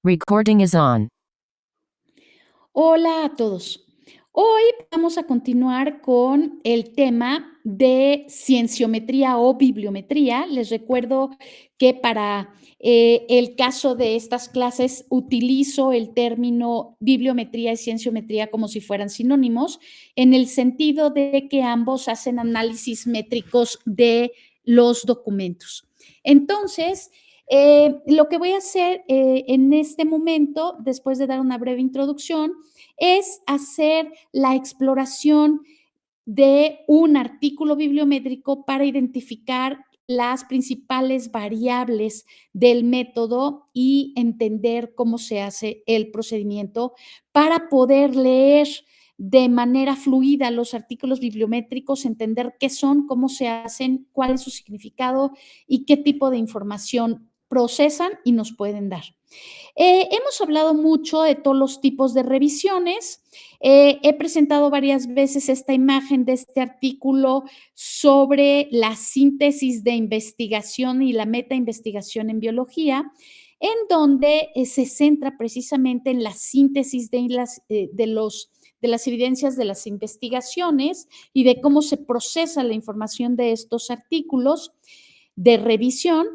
Recording is on. Hola a todos. Hoy vamos a continuar con el tema de cienciometría o bibliometría. Les recuerdo que para el caso de estas clases utilizo el término bibliometría y cienciometría como si fueran sinónimos, en el sentido de que ambos hacen análisis métricos de los documentos. Entonces, lo que voy a hacer en este momento, después de dar una breve introducción, es hacer la exploración de un artículo bibliométrico para identificar las principales variables del método y entender cómo se hace el procedimiento para poder leer de manera fluida los artículos bibliométricos, entender qué son, cómo se hacen, cuál es su significado y qué tipo de información procesan y nos pueden dar. Hemos hablado mucho de todos los tipos de revisiones. He presentado varias veces esta imagen de este artículo sobre la síntesis de investigación y la metainvestigación en biología, en donde se centra precisamente en la síntesis de las evidencias de las investigaciones y de cómo se procesa la información de estos artículos de revisión.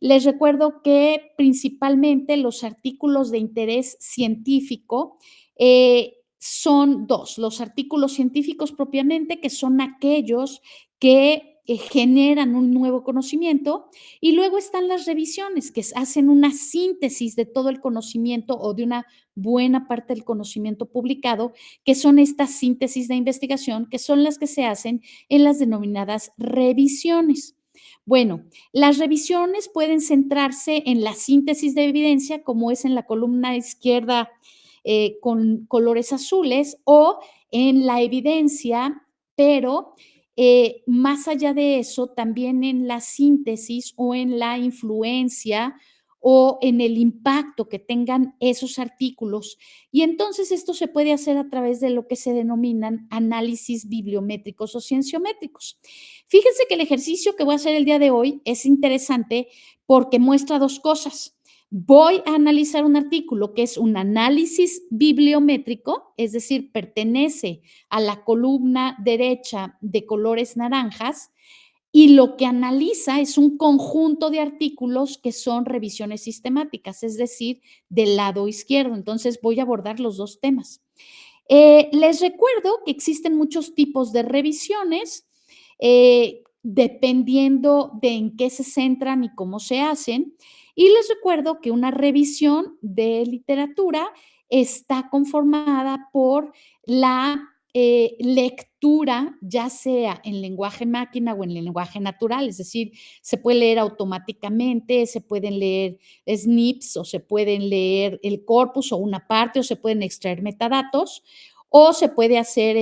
Les recuerdo que principalmente los artículos de interés científico son dos, los artículos científicos propiamente, que son aquellos que generan un nuevo conocimiento, y luego están las revisiones, que hacen una síntesis de todo el conocimiento o de una buena parte del conocimiento publicado, que son estas síntesis de investigación, que son las que se hacen en las denominadas revisiones. Bueno, las revisiones pueden centrarse en la síntesis de evidencia, como es en la columna izquierda con colores azules, o en la evidencia, pero más allá de eso, también en la síntesis o en la influencia o en el impacto que tengan esos artículos. Y entonces esto se puede hacer a través de lo que se denominan análisis bibliométricos o cienciométricos. Fíjense que el ejercicio que voy a hacer el día de hoy es interesante porque muestra dos cosas. Voy a analizar un artículo que es un análisis bibliométrico, es decir, pertenece a la columna derecha de colores naranjas, y lo que analiza es un conjunto de artículos que son revisiones sistemáticas, es decir, del lado izquierdo. Entonces voy a abordar los dos temas. Les recuerdo que existen muchos tipos de revisiones, dependiendo de en qué se centran y cómo se hacen. Y les recuerdo que una revisión de literatura está conformada por la lectura, ya sea en lenguaje máquina o en lenguaje natural, es decir, se puede leer automáticamente, se pueden leer SNPs o se pueden leer el corpus o una parte o se pueden extraer metadatos o se puede hacer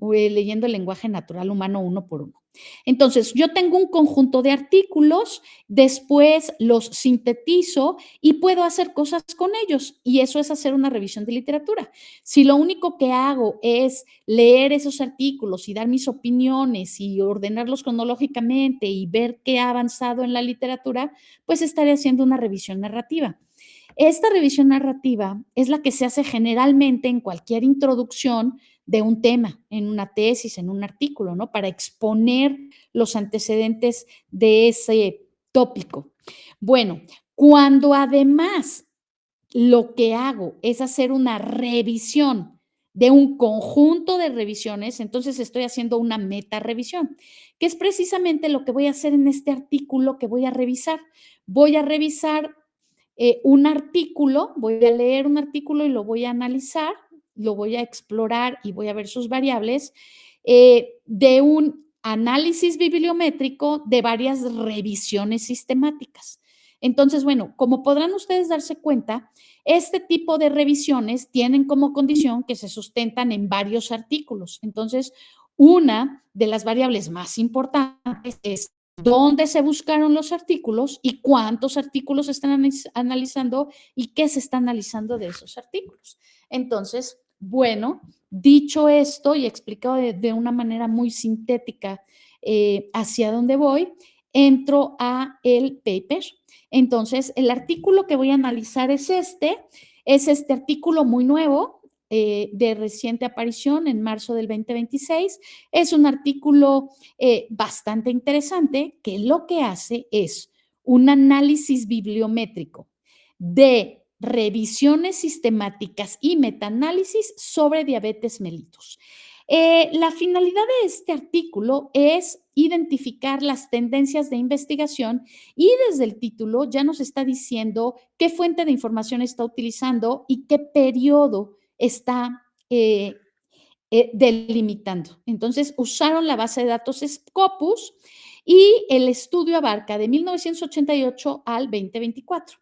leyendo el lenguaje natural humano uno por uno. Entonces, yo tengo un conjunto de artículos, después los sintetizo y puedo hacer cosas con ellos, y eso es hacer una revisión de literatura. Si lo único que hago es leer esos artículos y dar mis opiniones y ordenarlos cronológicamente y ver qué ha avanzado en la literatura, pues estaré haciendo una revisión narrativa. Esta revisión narrativa es la que se hace generalmente en cualquier introducción de un tema, en una tesis, en un artículo, ¿no? Para exponer los antecedentes de ese tópico. Bueno, cuando además lo que hago es hacer una revisión de un conjunto de revisiones, entonces estoy haciendo una meta revisión, que es precisamente lo que voy a hacer en este artículo que voy a revisar. Voy a revisar un artículo, voy a leer un artículo y lo voy a analizar, lo voy a explorar y voy a ver sus variables de un análisis bibliométrico de varias revisiones sistemáticas. Entonces, bueno, como podrán ustedes darse cuenta, este tipo de revisiones tienen como condición que se sustentan en varios artículos. Entonces, una de las variables más importantes es dónde se buscaron los artículos y cuántos artículos se están analizando y qué se está analizando de esos artículos. Entonces, bueno, dicho esto y explicado de una manera muy sintética hacia dónde voy, entro a el paper. Entonces, el artículo que voy a analizar es este artículo muy nuevo, de reciente aparición en marzo del 2026. Es un artículo bastante interesante que lo que hace es un análisis bibliométrico de revisiones sistemáticas y metaanálisis sobre diabetes mellitus. La finalidad de este artículo es identificar las tendencias de investigación y desde el título ya nos está diciendo qué fuente de información está utilizando y qué periodo está delimitando. Entonces, usaron la base de datos Scopus y el estudio abarca de 1988 al 2024.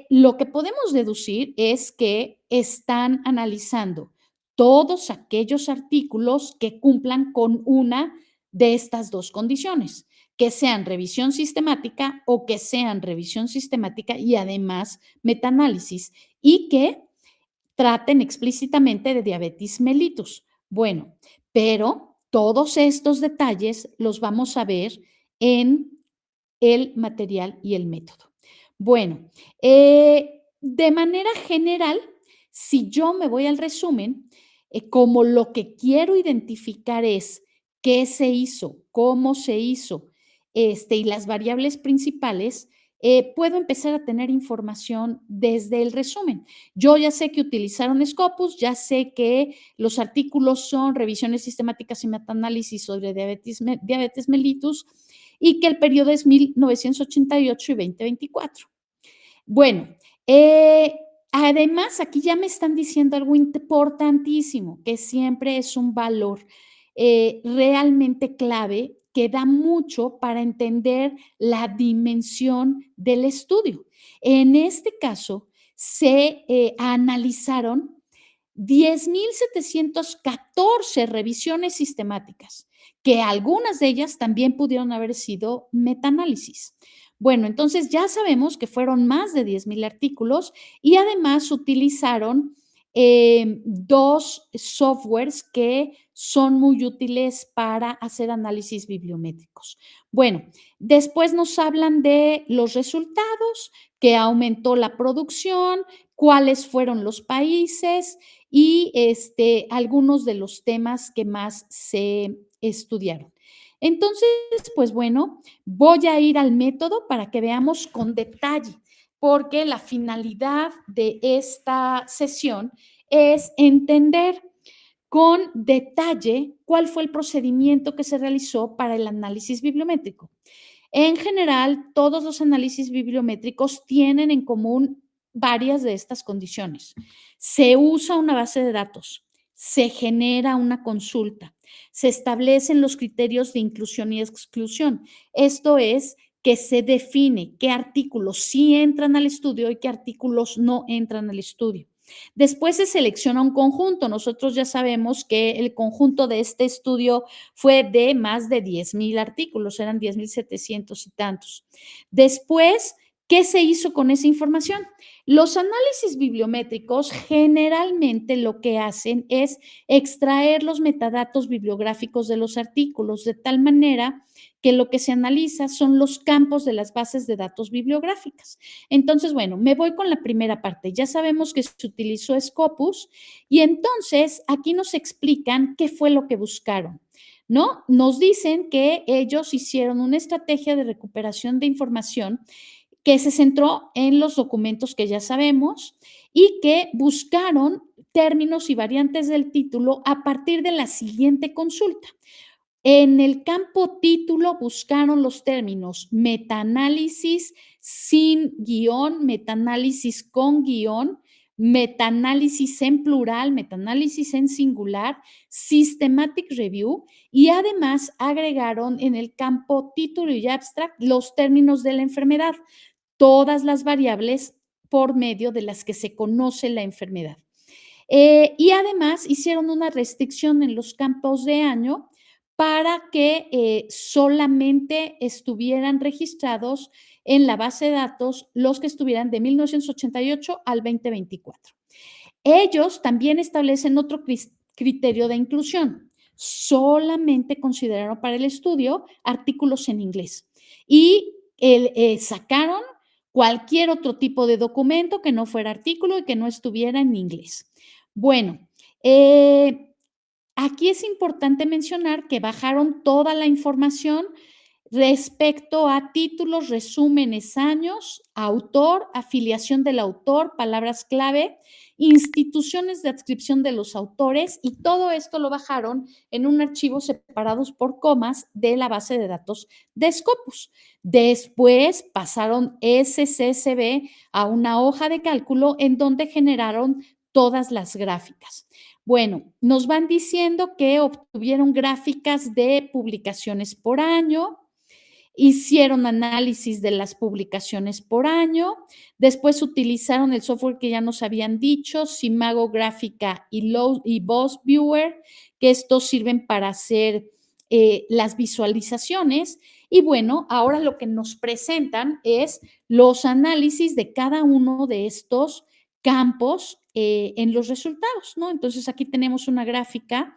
Lo que podemos deducir es que están analizando todos aquellos artículos que cumplan con una de estas dos condiciones, que sean revisión sistemática o que sean revisión sistemática y además metaanálisis, y que traten explícitamente de diabetes mellitus. Bueno, pero todos estos detalles los vamos a ver en el material y el método. Bueno, de manera general, si yo me voy al resumen, como lo que quiero identificar es qué se hizo, cómo se hizo, y las variables principales, puedo empezar a tener información desde el resumen. Yo ya sé que utilizaron Scopus, ya sé que los artículos son revisiones sistemáticas y metaanálisis sobre diabetes mellitus, y que el periodo es 1988 y 2024. Bueno, además, aquí ya me están diciendo algo importantísimo, que siempre es un valor realmente clave que da mucho para entender la dimensión del estudio. En este caso, se analizaron 10,714 revisiones sistemáticas, que algunas de ellas también pudieron haber sido metaanálisis. Bueno, entonces ya sabemos que fueron más de 10,000 artículos y además utilizaron dos softwares que son muy útiles para hacer análisis bibliométricos. Bueno, después nos hablan de los resultados, que aumentó la producción, cuáles fueron los países y algunos de los temas que más se estudiaron. Entonces, pues bueno, voy a ir al método para que veamos con detalle, porque la finalidad de esta sesión es entender con detalle cuál fue el procedimiento que se realizó para el análisis bibliométrico. En general, todos los análisis bibliométricos tienen en común varias de estas condiciones. Se usa una base de datos, se genera una consulta, se establecen los criterios de inclusión y exclusión. Esto es que se define qué artículos sí entran al estudio y qué artículos no entran al estudio. Después se selecciona un conjunto. Nosotros ya sabemos que el conjunto de este estudio fue de más de 10,000 artículos, eran 10,700 y tantos. Después, ¿qué se hizo con esa información? Los análisis bibliométricos generalmente lo que hacen es extraer los metadatos bibliográficos de los artículos de tal manera que lo que se analiza son los campos de las bases de datos bibliográficas. Entonces, bueno, me voy con la primera parte. Ya sabemos que se utilizó Scopus y entonces aquí nos explican qué fue lo que buscaron. ¿No? Nos dicen que ellos hicieron una estrategia de recuperación de información que se centró en los documentos que ya sabemos y que buscaron términos y variantes del título a partir de la siguiente consulta. En el campo título buscaron los términos metaanálisis sin guión, metaanálisis con guión, metaanálisis en plural, metaanálisis en singular, systematic review y además agregaron en el campo título y abstract los términos de la enfermedad, todas las variables por medio de las que se conoce la enfermedad. Y además hicieron una restricción en los campos de año para que solamente estuvieran registrados en la base de datos los que estuvieran de 1988 al 2024. Ellos también establecen otro criterio de inclusión. Solamente consideraron para el estudio artículos en inglés. y sacaron cualquier otro tipo de documento que no fuera artículo y que no estuviera en inglés. Bueno, aquí es importante mencionar que bajaron toda la información respecto a títulos, resúmenes, años, autor, afiliación del autor, palabras clave, instituciones de adscripción de los autores, y todo esto lo bajaron en un archivo separados por comas de la base de datos de Scopus. Después pasaron ese CSV a una hoja de cálculo en donde generaron todas las gráficas. Bueno, nos van diciendo que obtuvieron gráficas de publicaciones por año, hicieron análisis de las publicaciones por año, después utilizaron el software que ya nos habían dicho, Simago Gráfica y Boss Viewer, que estos sirven para hacer las visualizaciones. Y bueno, ahora lo que nos presentan es los análisis de cada uno de estos campos en los resultados, ¿no? Entonces aquí tenemos una gráfica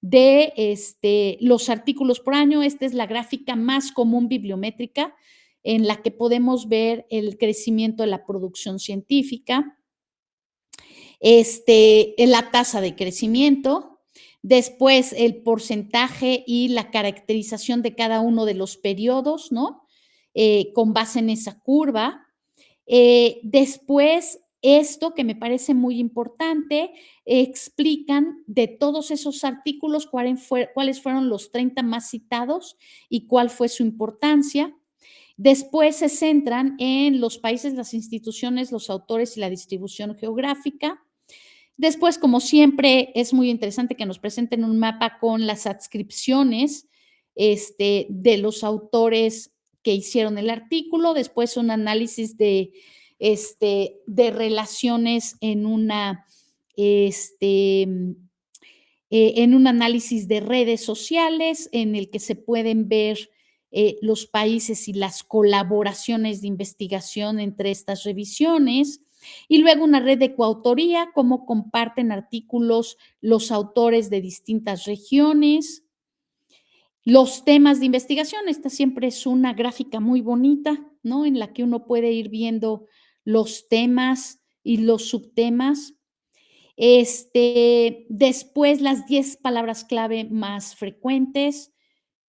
de los artículos por año. Esta es la gráfica más común bibliométrica en la que podemos ver el crecimiento de la producción científica, la tasa de crecimiento, después el porcentaje y la caracterización de cada uno de los periodos, ¿no? Con base en esa curva. Después, esto que me parece muy importante, explican de todos esos artículos cuáles fueron los 30 más citados y cuál fue su importancia. Después se centran en los países, las instituciones, los autores y la distribución geográfica. Después, como siempre, es muy interesante que nos presenten un mapa con las adscripciones de los autores que hicieron el artículo. Después, un análisis de relaciones en un análisis de redes sociales en el que se pueden ver los países y las colaboraciones de investigación entre estas revisiones. Y luego una red de coautoría, cómo comparten artículos los autores de distintas regiones. Los temas de investigación, esta siempre es una gráfica muy bonita, ¿no? En la que uno puede ir viendo los temas y los subtemas. Después las 10 palabras clave más frecuentes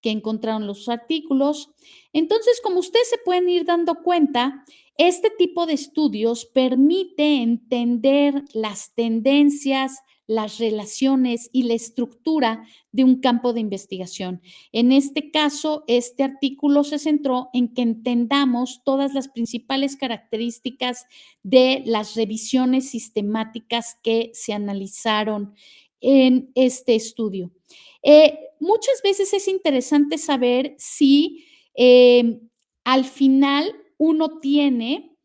que encontraron los artículos. Entonces, como ustedes se pueden ir dando cuenta, este tipo de estudios permite entender las tendencias, las relaciones y la estructura de un campo de investigación. En este caso, este artículo se centró en que entendamos todas las principales características de las revisiones sistemáticas que se analizaron en este estudio. Muchas veces es interesante saber si al final uno tiene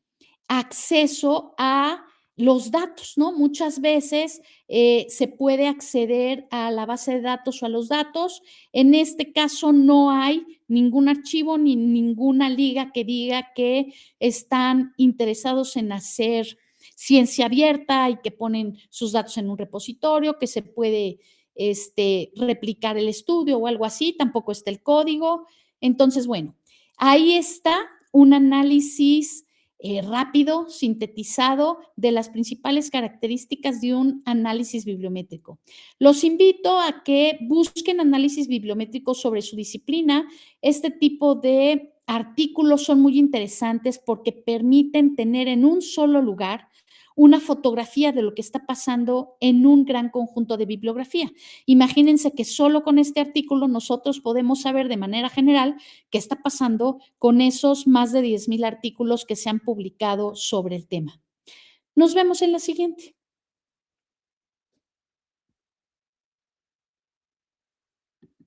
acceso a los datos, ¿no? Muchas veces se puede acceder a la base de datos o a los datos. En este caso no hay ningún archivo ni ninguna liga que diga que están interesados en hacer ciencia abierta y que ponen sus datos en un repositorio, que se puede replicar el estudio o algo así, tampoco está el código. Entonces, bueno, ahí está un análisis rápido, sintetizado de las principales características de un análisis bibliométrico. Los invito a que busquen análisis bibliométrico sobre su disciplina. Este tipo de artículos son muy interesantes porque permiten tener en un solo lugar una fotografía de lo que está pasando en un gran conjunto de bibliografía. Imagínense que solo con este artículo nosotros podemos saber de manera general qué está pasando con esos más de 10,000 artículos que se han publicado sobre el tema. Nos vemos en la siguiente.